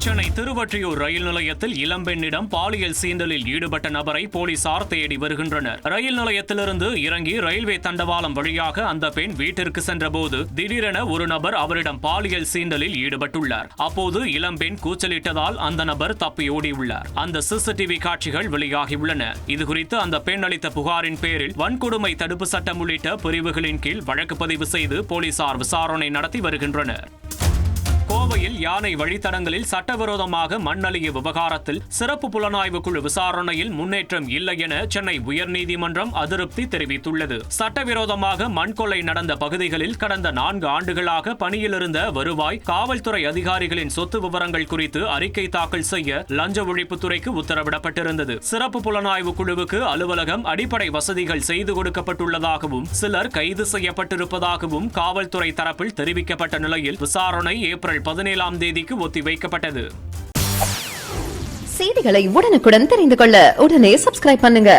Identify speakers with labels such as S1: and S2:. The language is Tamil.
S1: சென்னை திருவொற்றியூர் ரயில் நிலையத்தில் இளம்பெண்ணிடம் பாலியல் சீண்டலில் ஈடுபட்ட நபரை போலீசார் தேடி வருகின்றனர். ரயில் நிலையத்திலிருந்து இறங்கி ரயில்வே தண்டவாளம் வழியாக அந்த பெண் வீட்டிற்கு சென்றபோது திடீரென ஒரு நபர் அவரிடம் பாலியல் சீண்டலில் ஈடுபட்டுள்ளார். அப்போது இளம்பெண் கூச்சலிட்டதால் அந்த நபர் தப்பி ஓடியுள்ளார். அந்த சிசிடிவி காட்சிகள் வெளியாகியுள்ளன. இதுகுறித்து அந்த பெண் அளித்த புகாரின் பேரில் வன்கொடுமை தடுப்பு சட்டம் உள்ளிட்ட பிரிவுகளின் கீழ் வழக்கு பதிவு செய்து போலீசார் விசாரணை நடத்தி வருகின்றனர். கோவையில் யானை வழித்தடங்களில் சட்டவிரோதமாக மண் அள்ளிய விவகாரத்தில் சிறப்பு புலனாய்வு குழு விசாரணையில் முன்னேற்றம் இல்லை என சென்னை உயர்நீதிமன்றம் அதிருப்தி தெரிவித்துள்ளது. சட்டவிரோதமாக மண் கொள்ளை நடந்த பகுதிகளில் கடந்த 4 ஆண்டுகளாக பணியில் இருந்த வருவாய், காவல்துறை அதிகாரிகளின் சொத்து விவரங்கள் குறித்து அறிக்கை தாக்கல் செய்ய லஞ்ச ஒழிப்புத்துறைக்கு உத்தரவிடப்பட்டிருந்தது. சிறப்பு புலனாய்வு குழுவுக்கு அலுவலகம், அடிப்படை வசதிகள் செய்து கொடுக்கப்பட்டுள்ளதாகவும் சிலர் கைது செய்யப்பட்டிருப்பதாகவும் காவல்துறை தரப்பில் தெரிவிக்கப்பட்ட நிலையில் விசாரணை ஏப்ரல் 17ஆம் தேதிக்கு ஒத்திவைக்கப்பட்டது.
S2: செய்திகளை உடனுக்குடன் தெரிந்து கொள்ள உடனே சப்ஸ்கிரைப் பண்ணுங்க.